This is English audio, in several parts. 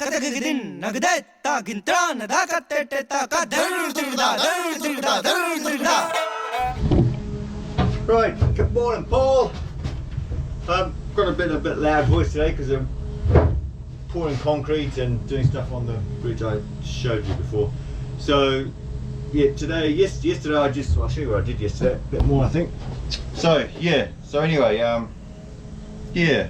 Right, good morning, Paul. Got a bit loud voice today because I'm pouring concrete and doing stuff on the bridge I showed you before. So yeah, yesterday I'll show you what I did yesterday, a bit more I think. So anyway, yeah,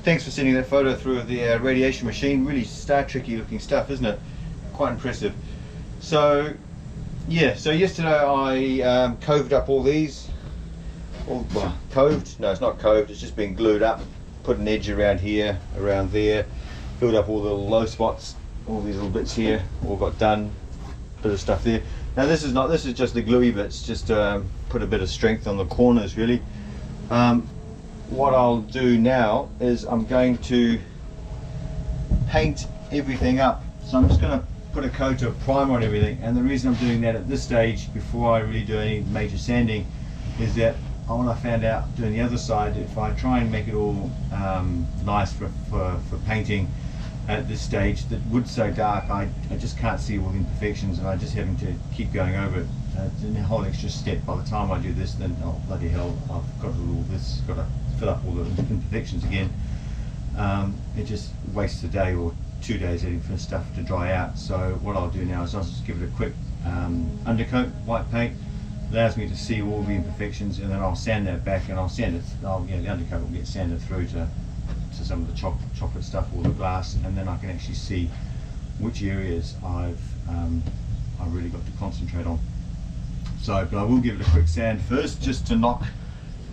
thanks for sending that photo through of the radiation machine. Really Star Trek-y looking stuff, isn't it? Quite impressive. So yeah, so yesterday I coved up all these. Well, coved? No, it's not coved, it's just been glued up. Put an edge around here, around there, filled up all the low spots, all these little bits here, all got done. Bit of stuff there. Now this is just the gluey bits, just to put a bit of strength on the corners really. What I'll do now is I'm going to paint everything up. So I'm just going to put a coat of primer on everything, and the reason I'm doing that at this stage before I really do any major sanding is that what I found out doing the other side, if I try and make it all nice for painting at this stage, the wood's so dark I just can't see all the imperfections, and I'm just having to keep going over it. It's a whole extra step. By the time I do this, then oh bloody hell, I've got to fill up all the imperfections again. It just wastes a day or 2 days waiting for stuff to dry out. So what I'll do now is I'll just give it a quick undercoat, white paint. Allows me to see all the imperfections, and then I'll sand that back, and the undercoat will get sanded through to some of the chocolate stuff, all the glass, and then I can actually see which areas I've really got to concentrate on. So, but I will give it a quick sand first, just to knock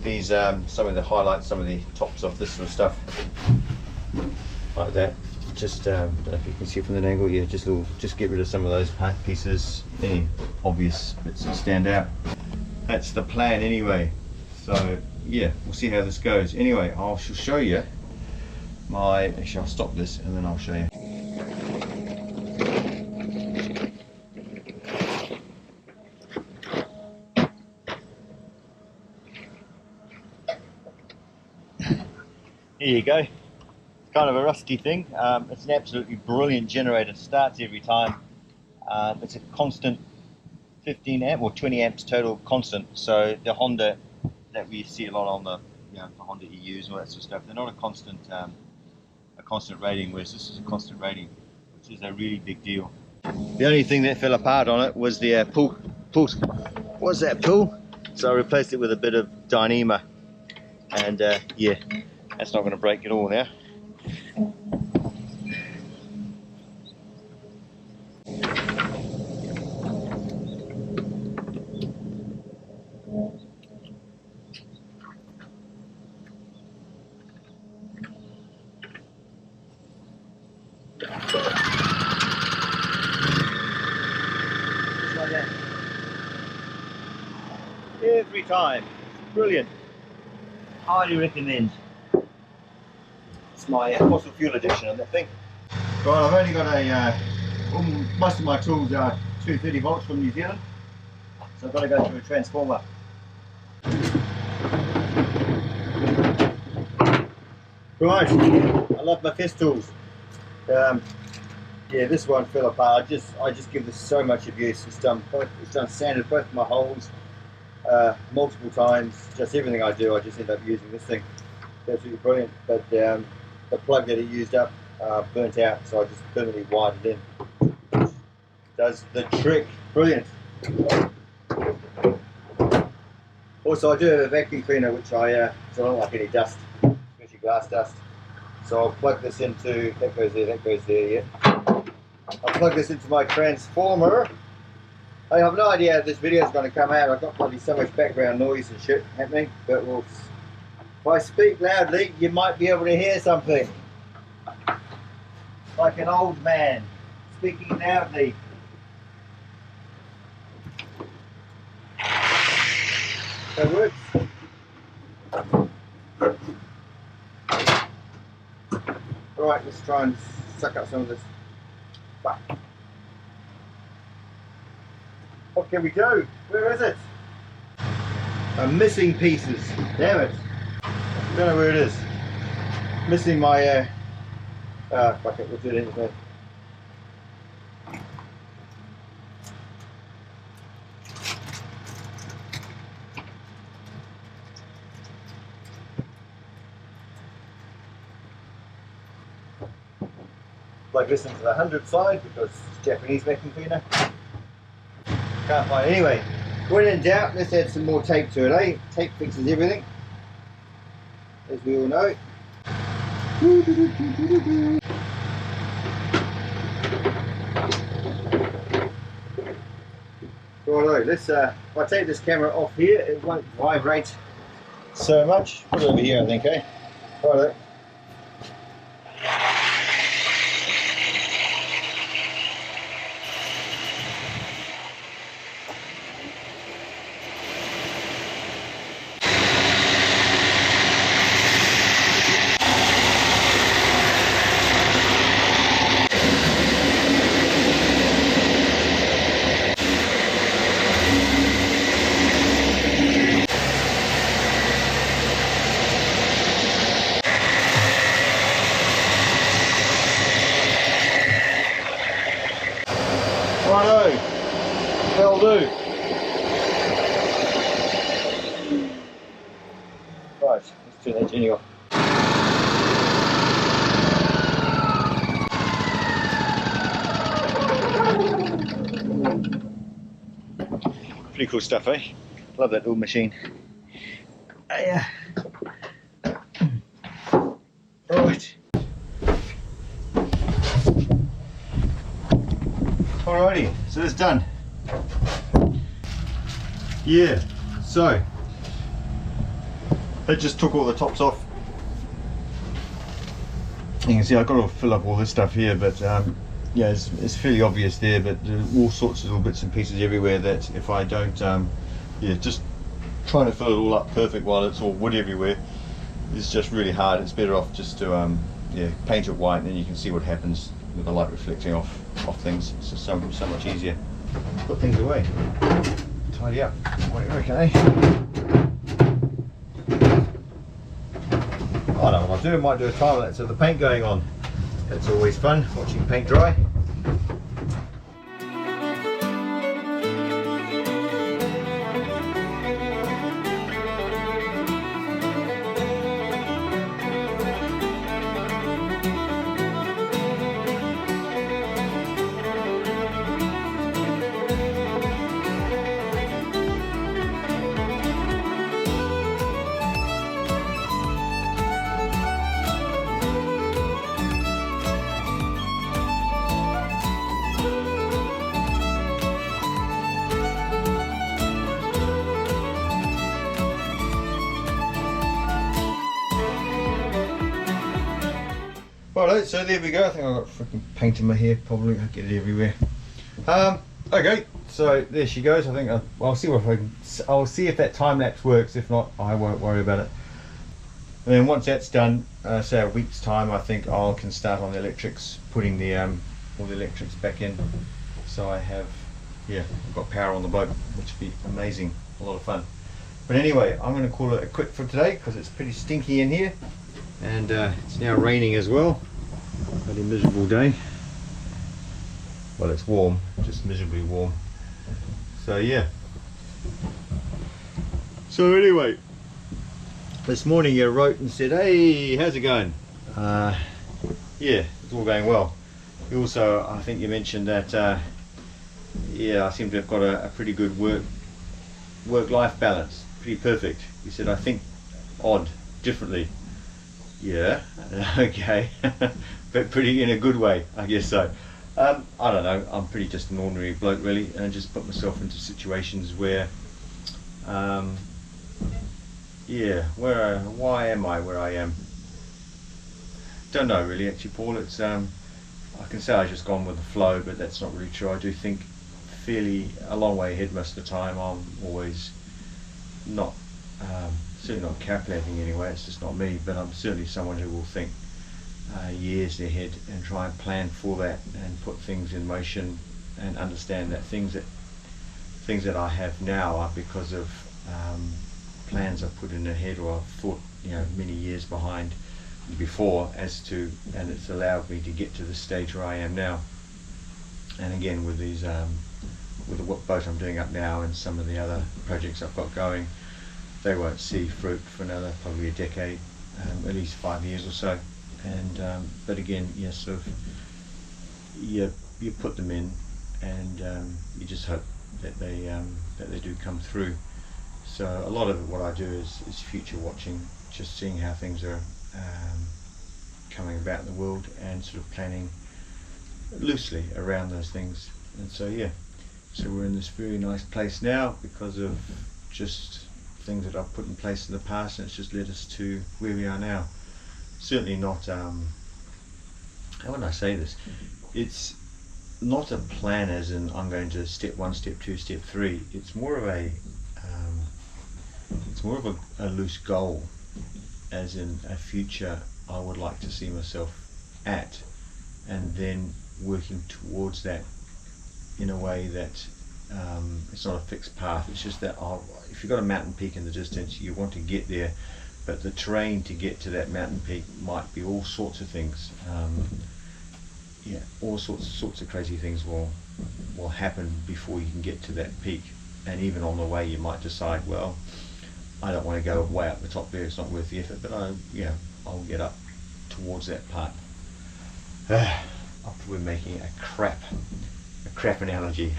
these some of the highlights, some of the tops off, this sort of stuff, like that. Just I don't know if you can see from that angle. Yeah, just get rid of some of those pieces, any obvious bits that stand out. That's the plan anyway. So yeah, we'll see how this goes. Anyway, I shall show you actually I'll stop this and then I'll show you. Here you go. Kind of a rusty thing. It's an absolutely brilliant generator. Starts every time. It's a constant 15 amp or 20 amps total constant. So the Honda that we see a lot on the Honda EUs and all that sort of stuff, they're not a constant rating, whereas this is a constant rating, which is a really big deal. The only thing that fell apart on it was the pull. What's that pull? So I replaced it with a bit of Dyneema, and yeah, that's not going to break at all now. Like that. Every time. Brilliant. Highly recommend. It's my fossil fuel addiction on that thing. Right, I've only got most of my tools are 230 volts from New Zealand, so I've got to go through a transformer. Right, I love my Festools. Yeah, this one fell apart. I just give this so much abuse. It's done sanded both my holes multiple times. Just everything I do, I just end up using this thing. It's absolutely brilliant. But the plug that it used up burnt out, so I just permanently wired it in. Does the trick. Brilliant. Also, I do have a vacuum cleaner, which so I don't like any dust, especially glass dust. So I'll plug this into, that goes there, yeah. I'll plug this into my transformer. I have no idea how this video is going to come out. I've got probably so much background noise and shit happening, but if I speak loudly, you might be able to hear something. Like an old man speaking loudly. That works. Right, let's try and suck up some of this. What can we do? Where is it? I'm missing pieces. Damn it. I don't know where it is. Missing my Fuck it, we'll do it anyway. Like listen to the 100 side because it's Japanese vacuum cleaner. Can't find it. Anyway, when in doubt, let's add some more tape to it, eh? Tape fixes everything, as we all know. Righto, let's if I take this camera off here, it won't vibrate so much. Put it over here, I think, eh? Righto. Righto, that'll do. Right, let's turn that Jenny off. Pretty cool stuff, eh? Love that little machine. Yeah. Right. Alrighty, so it's done. Yeah, so I just took all the tops off. You can see I've got to fill up all this stuff here, but yeah, it's fairly obvious there, but there are all sorts of little bits and pieces everywhere that if I don't, yeah, just trying to fill it all up perfect while it's all wood everywhere is just really hard. It's better off just to yeah, paint it white, and then you can see what happens with the light reflecting off things. It's just so much easier. Put things away, tidy up. What do you reckon, eh? I know what I'll do. I might do a time lapse of the paint going on. It's always fun watching paint dry. Righto, so there we go. I think I've got freaking paint in my hair, probably. I'll get it everywhere. Okay, so there she goes. I think I'll see if I'll see if that time lapse works. If not, I won't worry about it. And then once that's done, say a week's time, I think I can start on the electrics, putting the all the electrics back in. So I have, yeah, I've got power on the boat, which would be amazing, a lot of fun. But anyway, I'm going to call it a quit for today because it's pretty stinky in here, and it's now raining as well. Bloody miserable day. Well, it's warm, just miserably warm. So yeah. So anyway, this morning you wrote and said, "Hey, how's it going?" Yeah, it's all going well. You also, I think you mentioned that, yeah, I seem to have got a pretty good work-life balance, pretty perfect. You said, I think odd, differently. Yeah, okay, but pretty in a good way, I guess so. I don't know, I'm pretty just an ordinary bloke really, and I just put myself into situations where, yeah, why am I where I am? Don't know really, actually, Paul. It's I can say I've just gone with the flow, but that's not really true. I do think fairly a long way ahead most of the time. I'm always not, certainly not calculating anyway, it's just not me, but I'm certainly someone who will think years ahead and try and plan for that and put things in motion and understand that things that I have now are because of plans I've put in ahead, or I've thought, you know, many years behind before, and it's allowed me to get to the stage where I am now. And again, with these with the boat I'm doing up now and some of the other projects I've got going, they won't see fruit for another probably a decade, at least 5 years or so. And but again, yes, sort of, you put them in, and you just hope that they do come through. So a lot of it, what I do is future watching, just seeing how things are coming about in the world, and sort of planning loosely around those things. And so yeah, so we're in this very nice place now because of just things that I've put in place in the past, and it's just led us to where we are now. Certainly not, how would I say this? It's not a plan as in I'm going to step 1, step 2, step 3. It's more of a loose goal, as in a future I would like to see myself at, and then working towards that in a way that it's not a fixed path. It's just that if you've got a mountain peak in the distance, you want to get there, but the terrain to get to that mountain peak might be all sorts of things. Yeah, all sorts of crazy things will happen before you can get to that peak. And even on the way, you might decide, well, I don't want to go way up the top there, it's not worth the effort, but I'll get up towards that part. After we're making a crap analogy.